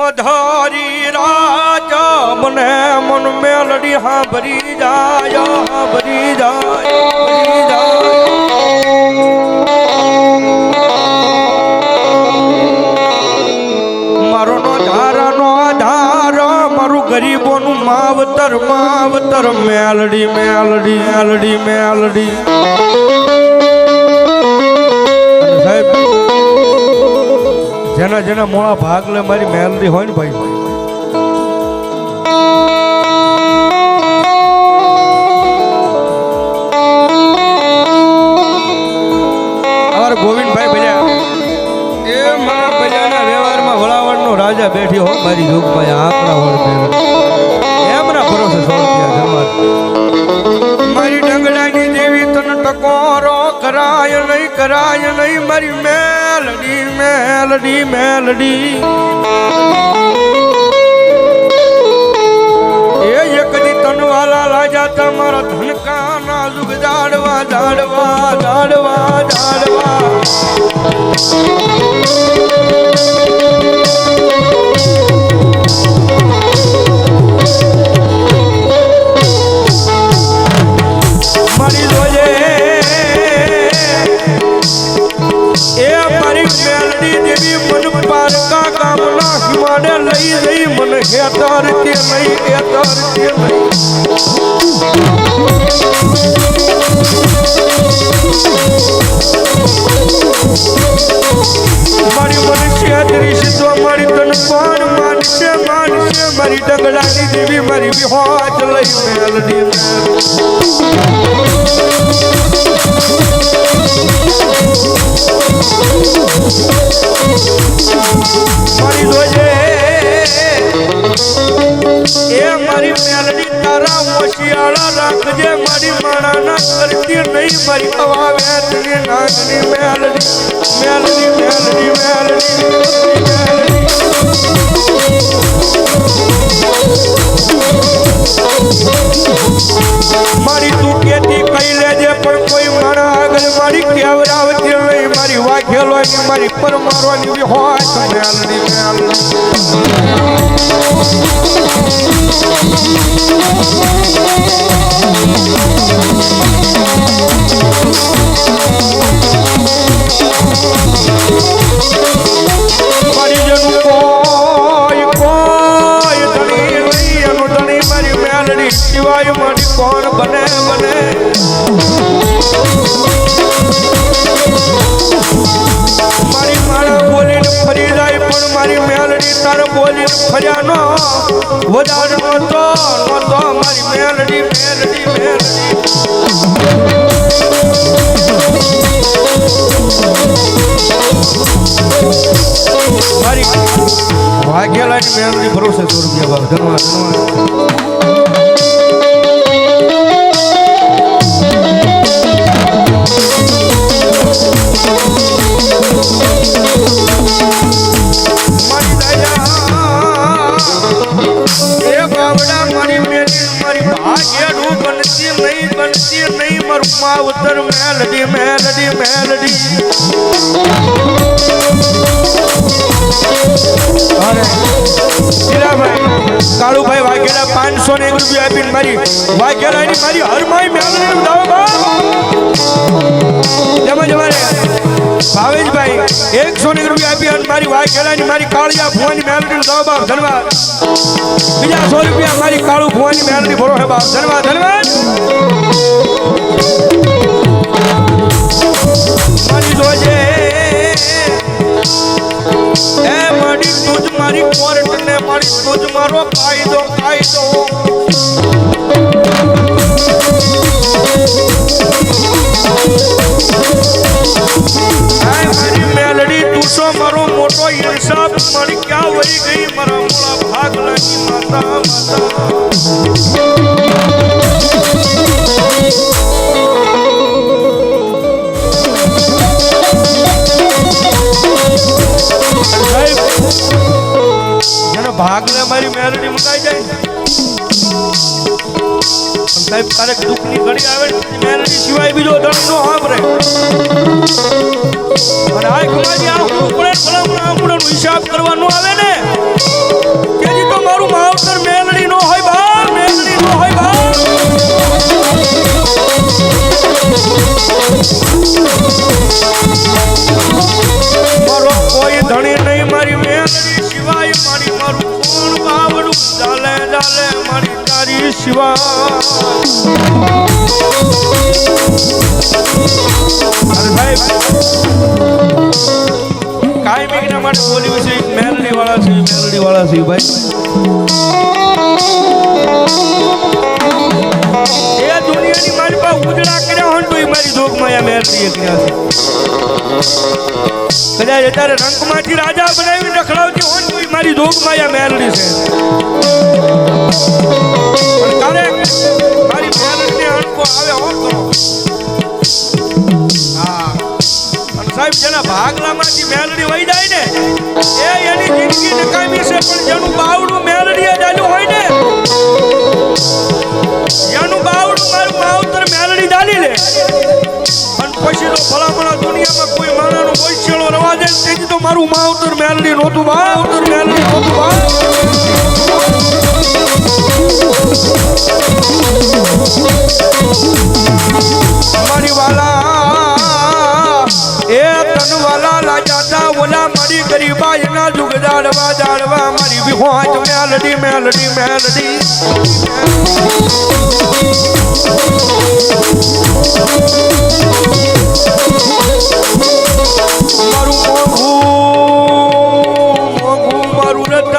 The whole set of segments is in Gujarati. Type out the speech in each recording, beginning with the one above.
धारी राजा मने मन मेलडी हाँ भरी जाय भरी जाय भरी जाय मारो नो धार मारू गरीबों नु मावतर मावतर मेलडी मेलडी मेलडी मेलडी साहेब જેના જેના મોળા ભાગ લે મારી મેલડી હોય ને ભાઈ અમાર ગોવિંદભાઈ ભજ્યા એ મારા ભજ્યાના વ્યવહારમાં વળાવણનો રાજા બેઠી હો મારી જોગમાં આંકડા વળ એમના ભરોસે સોળિયા જમાત મારી ડંગડાની દેવી તન ટકોરો કરાય નહીં મારી મેલડી મેલડી મેલડી એ એક દી તનવાલા રાજા તમારા ધનકાના જુગ જાડવા જાડવા જાડવા જાડવા મારી જોજે મેલડી દેવી મન પારકા ગામના હિમાડે લઈ જઈ મન હેતર તે નહીં હેતર તે નહીં મારી મન છેતરી સીધો મારી તન પાન માનશે માનશે મારી ડગલાની દેવી મારી વિહોચ લઈ મેલડી મારી જોજે એ મારી મેલડી તારા મોશિયાળા રાખજે મારી માણાના કરતી નહીં મારી હવા વેતની નાગની મેલડી મેલડી મેલડી મેલડી મારી તું કેતી કઈ લેજે પણ કોઈ માણા આગળ મારી કેવરાવતી નહીં મારી વાઘેલોની મારી પરમારવાની બી હોય મેલડી મેલડી મારી જનું કોઈ કોઈ ધણી નહીં એનું ધણી મારી મેલડી સિવાય મારી કોણ બને બને મારી માળા બોલીને ફરી જાય પણ મારી મેલડી તાર બોલીને ફર્યા નો વધાર નતો મારી મેલડી મેલડી મેલડી મારી ભાગ્યલાની મેલડી ભરોસે 100 રૂપિયા ભાવ ધન્યવાદ માવતર મેલડી મેલડી મેલડી અરે શીલાભાઈ કાળુભાઈ વાઘેલા 501 રૂપિયા આપીને મારી વાઘેલાની મારી હરમાઈ મેલડી તેમજ અમારે ભાવેશભાઈ 101 રૂપિયા આપી અને મારી વાઘેલાની મારી કાળિયા ભુવાની મેલડી જવાબ ધન્યવાદ બીજા 100 રૂપિયા મારી કાળુ ભુવાની મેલડી ભરો હે બાપ ધન્યવાદ ધન્યવાદ મારી જોજે એ મારી તુજ મારી કોર્ટ ને મારી તુજ મારો કાયદો કાયદો મારી મેલડી તુસો મારો મોટો ઇન્સાફ મારી ક્યાં વહી ગઈ મારા મોળા ભાગ લાગી માતા માતા જેનો ભાગ લે મારી મેલડી મુકાઈ જાય સાહેબ ક્યારેક દુઃખની ઘડી આવે ને મેલડી સિવાય બીજો ધણી નો સાંભળે અને આ કમાજી આ હું પડે ભલામણ હિસાબ કરવાનો આવે ને કેજી તો મારું માવતર મેલડી નો હોય બા મેલડી નો હોય બા મારો કોઈ ધણી નહીં મારી મેલડી સિવાય મારી મારું કોણ બાવડું ચાલે ચાલે મારી તારી સિવાય અરે સાહેબ કાયમી ના માટે બોલ્યું છે મેલડી વાળા છે ભાઈ એ દુનિયાની મારી પાસે ઉજળા કર્યા હોય તો મારી જોગમાં આ મેલડી કર્યા છે કદાચ અત્યારે રંગમાંથી રાજા બનાવી રખડાવતી હોય તો મારી જોગમાં આ મેલડી છે પણ તારે મારી મેલડીને અણકો આવે હો કરો હા અને સાહેબ જેના ભાગલામાંથી મેલડી વહી જાય ને એ એની જિંદગી નકામી છે પણ જેનું બાવડું મેલડીએ ચાલ્યું હોય ને એનું બાવડું મારું માવતર મેલડી ચાલી લે અને પછી તો ભલામણા દુનિયામાં કોઈ માણાનો બોલછેડો રવા દે તેથી તો મારું માવતર મેલડી નહોતું માવતર મેલડી નહોતું મારી વાલા એ તન વાલા લાજાતા ઓલા મારી ગરીબા એના જુગ જાડવા મારી વિહોજ મેલડી મેલડી મેલડી મારું મોઘું મારું રતન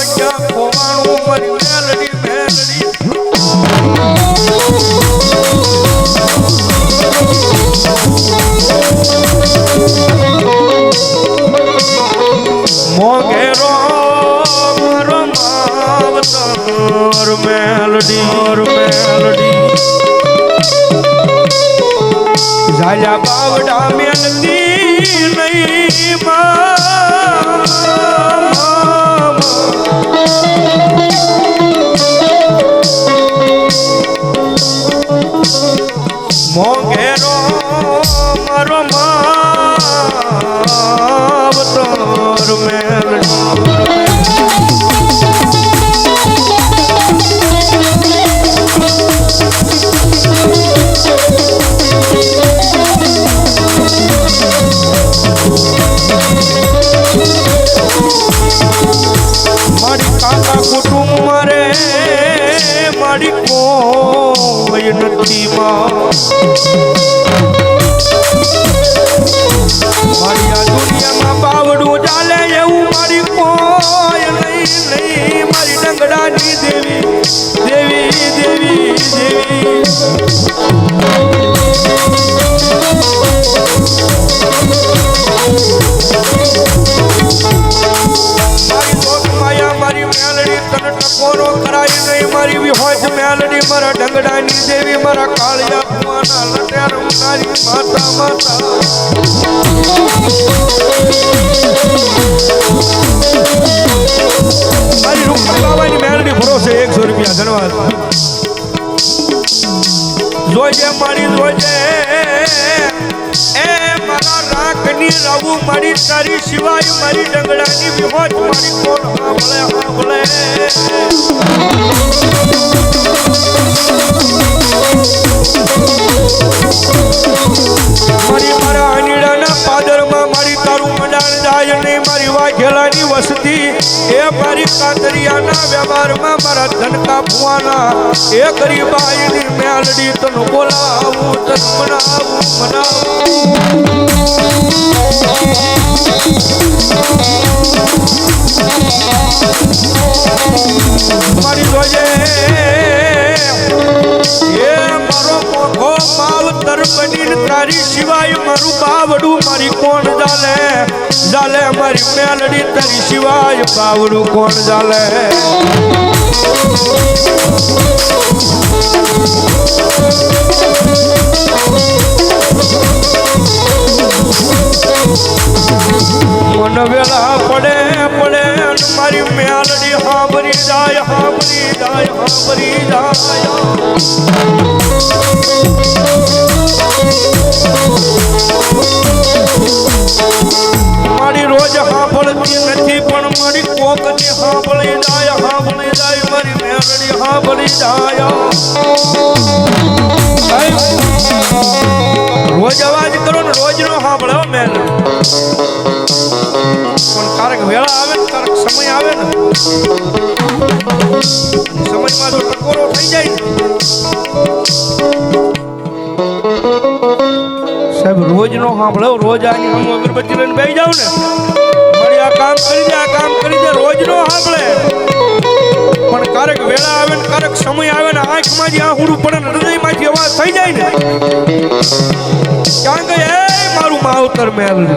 ક્યાં ખોવાણું મારી મેલડી મેલડી મોઘેરો મારો માવતર મેલડી ઝાલ્યા બાવડા મેલડી નહીં મોઘેરો મારો માવતર મેલડી મારી કાકા કુટુંબ મારે મારી કોઈ નથી મારી આ દુનિયામાં બાવડું ચાલે એવું મારી કોઈ નહીં મારી ડંગડાની દેવી દેવી દેવી દેવી મારી મેલડી તને ટકોરો કરાય નહીં મારી વિહોજ મેલડી મારા ડંગડાની દેવી મારા કાળિયા ભુવાના લટ્યા રમનારી માતા મારી રૂપા બાબાની મેલડી ભરોસે 100 રૂપિયા ધન્યવાદ જોજે મારી જોજે એ મારા રાખની રાવું મારી તારી સિવાય મારી ડંગડાની વિહોજ મારી કોણ સાંભળે મારી મારા અનીડાના પાદરમાં મારી તારું મંડાણ જાય નહીં મારી વાઘેલાની વસતી એ મારી કાતરિયાના વ્યવહારમાં મારા ધનકા ભુવાના એ ગરીબાઈની મેલડી તને બોલાવું તને મનાવું મારી જોજે એ મારો મોઘો માવતર બનીને તારી સિવાય મારું બાવડું મારી કોણ જાલે મારી મેલડી તારી સિવાય બાવડું કોણ જાલે મન વેલા પડે મારી મેલડી મેલડી હાંભરી જાય હાંભરી જાય હાંભરી જાય મારી રોજ હાંભળતી નથી પણ મારી કોકની હાંભળી જાય મારી મેલડી હાંભળી જાય રોજ અવાજ કરો ને રોજ નો સાંભળો મેલ પણ કારક વેળા આવે ને કારક સમય આવે ને સમયમાં જો ટકોરો થઈ જાય ને સાહેબ રોજ નો સાંભળો રોજ આની હમ અગરબત્તી લઈને બેસી જાવ ને મારી આ કામ કરી દે રોજ નો સાંભળે પણ કારક વેળા આવે ને કારક સમય આવે ને આંખમાંથી આહુડું પડે ને હૃદયમાંથી અવાજ થઈ જાય ને ક્યાં ગઈ એ મારું માવતર મેલડી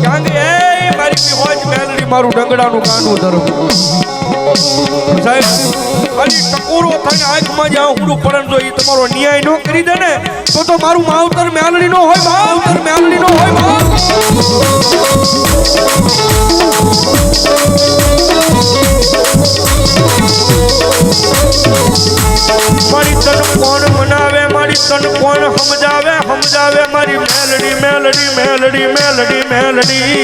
ક્યાં ગઈ એ મારી વિહોજ મેલડી મારું ડંગડાનું કાંડું ધરમ સાહેબ ખાલી ટકોરો થઈને આંખમાંથી આહુડું પડે ને જો એ તમારો ન્યાય ન કરી દે ને તો મારું માવતર મેલડી નો હોય માવતર મેલડી નો હોય મારી તન કોણ મનાવે મારી તન કોણ સમજાવે મારી મેલડી મેલડી મેલડી મેલડી મેલડી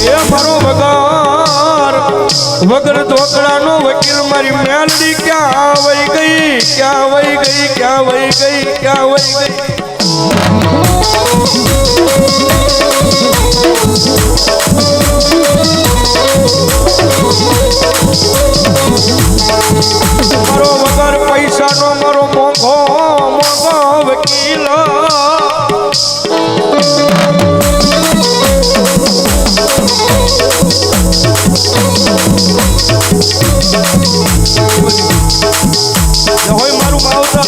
એ મારો વગર ધોકડાનો વકીલ મારી મેલડી ક્યાં વહી ગઈ મારો વગર પૈસાનો મારો મોંઘો વકીલ હોય મારું માવતર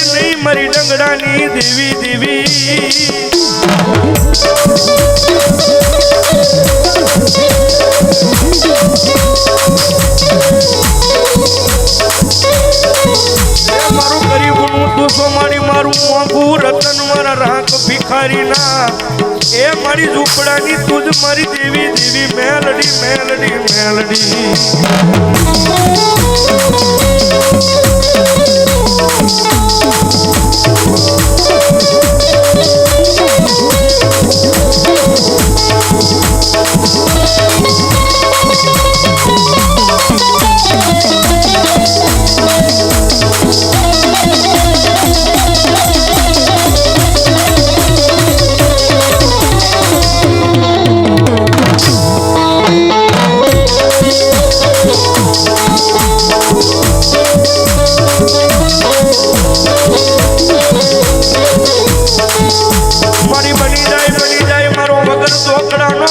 નહીં મારી ડંગડાની દેવી દેવી મારું ગરીબનું દોષો મારી મારું મોંઘું રતન મારા રાખ ભિખારી ના એ મારી ઝૂંપડાની તુજ મારી દેવી દેવી મેલડી મેલડી મેલડી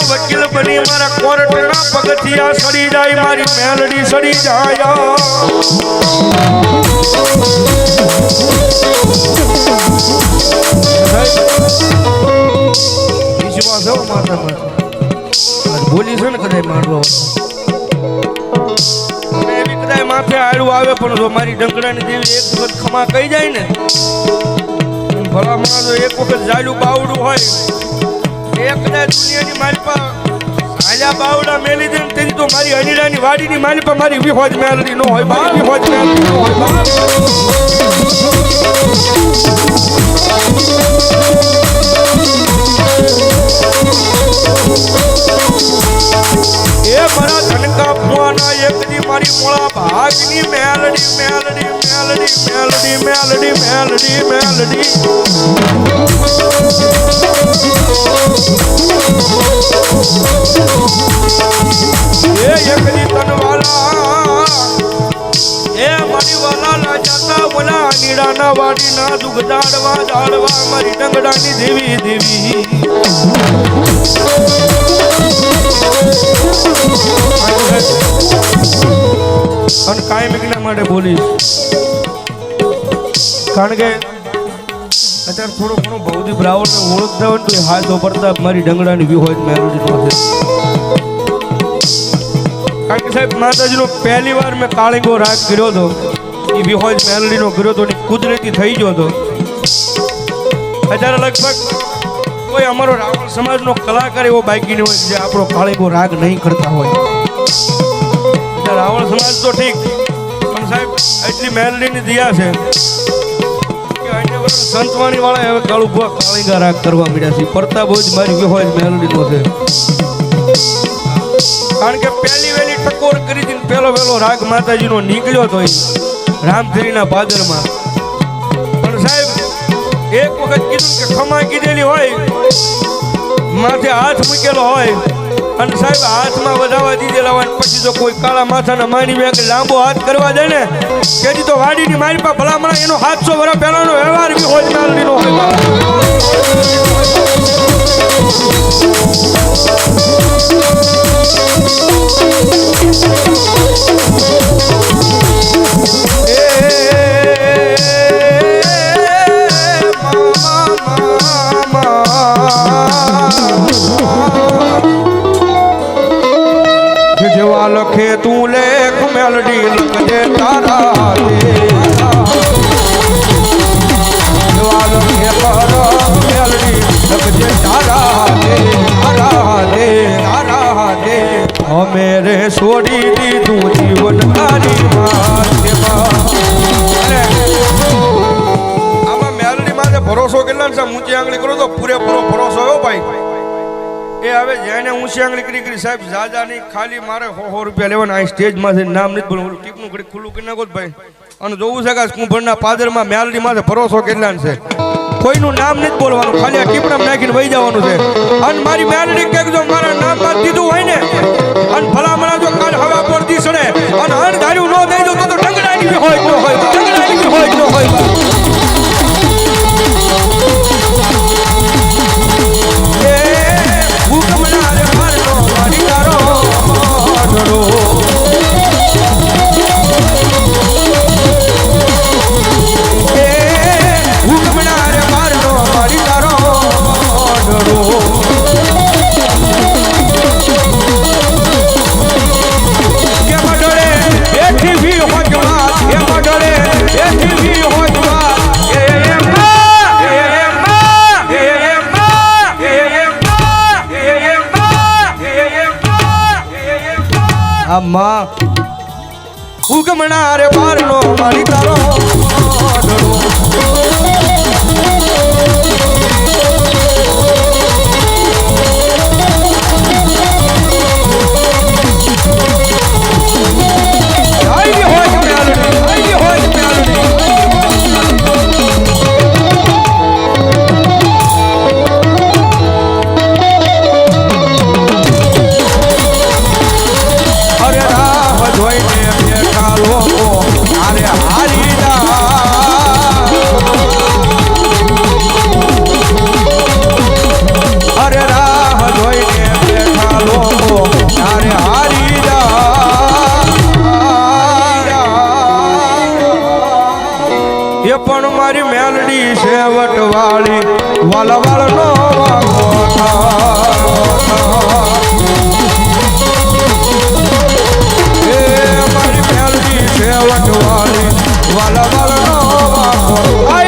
વકીલ બની મારા કોર્ટના પગથિયા સડી જાય મારી મેલડી સડી જાય બોલી છે ને કદાચ માંડવા એવી કદાચ માથે આડું આવે પણ જો મારી ડંગડાની દેવી એક વખત ખમા કહી જાય ને ભલા માણસો એક વખત જાડું બાવડું હોય એક કદાચ દુનિયાની મારી પર આજા બાવડા મેલી દે તેની તો મારી હનીરાની વાડીની મારી પર મારી વિહોજ મેલડી નો હોય મારી વિહોજ મેલડી નો હોય એ મારા ધનકા ફુવાના એકની મારી મોળા ભાગની મેલડી મેલડી મેલડી મેલડી મેલડી મેલડી મેલડી મેલડી એ એકલી તનવાલા એ મારી વાલા ના જાતા બોલા નીડાના વાડીના દુખ દાડવા દાડવા મારી ડંગડાની દેવી દેવી અને કાયમ એકના માટે બોલીશ કારણ કે અત્યારે થોડો ઘણો ભૌતિક રાવણને ઓળખતા હોય તો એ હાથો પડતા મારી ડંગડાની વિહોજ મેલોડીનો છે કારણ કે સાહેબ માતાજીનો પહેલી વાર મેં કાળીંગો રાગ કર્યો હતો એ વિહોજ મેલોડીનો કર્યો હતો ને કુદરતી થઈ ગયો હતો અત્યારે લગભગ કોઈ અમારો રાવણ સમાજનો કલાકાર એવો બાકી નહીં હોય જે આપણો કાળીંગો રાગ નહીં કરતા હોય રાવણ સમાજ તો ઠીક પણ સાહેબ એટલી મેલડીની દિયા છે કે અન્ય વર્ષ સંતવાણી વાળા હવે કાળું ભૂવા કાળીંગા રાગ કરવા મળ્યા છે પ્રતાપ જ મારી વિહોજ મેલડીનો છે કારણ કે પહેલી વહેલી ટકોર કરી હતી પહેલો રાગ માતાજીનો નીકળ્યો હતો રામધરીના પાદરમાં પણ સાહેબ એક વખત કીધું કે ખમા કીધેલી હોય માથે હાથ મૂકેલો હોય અને સાહેબ હાથમાં વધાવા દીધેલા હોય પછી જો કોઈ કાળા માથાના માની બે લાંબો હાથ કરવા દે ને તેથી તો વાડીની મારી પાસે ભલામણા એનો 700 વર્ષ પહેલાનો વ્યવહાર બી હોય મેલડીનો હોય જેવા લખે તું લેખ મેલડી લખજે તારા જેવા લખે મેલડી લખજે તારા દે અમે રે છોડી દીધું જીવન તારી આમાં મેલડી માં ભરોસો કેટલા છે ઊંચી આંગળી કરો તો પૂરેપૂરો ભરોસો હો ભાઈ એ હવે જેને ઊંચી આંગળી કરી સાહેબ જાજાની ખાલી મારે 100 રૂપિયા લેવાના આ સ્ટેજમાં છે નામ નથી બોલું ટીપનું ઘડી ખુલ્લું કરી નાખો ભાઈ અને જોવું છે કે કુંભરના પાદરમાં મેલડી માથે ભરોસો કેટલા છે કોઈનું નામ નથી બોલવાનું ખાલી આ ટીપણા નાખીને વહી જવાનું છે અને મારી મેલડી કંઈક જો મારા નામ માં દીધું હોય ને અને ભલામણા જો કાલ હવા પર દીસડે અને અણધાર્યું ન દઈ દો તો ઢંગડાની હોય ન હોય ઢંગડાની હોય ન હોય અમ્મા ઉગમણા રે પારનો મારી તારો પણ મારી મેલડી સેવટ વાળી વાલા વાળનો મારી મેલડી સેવટ વાળી વાલા વાળનો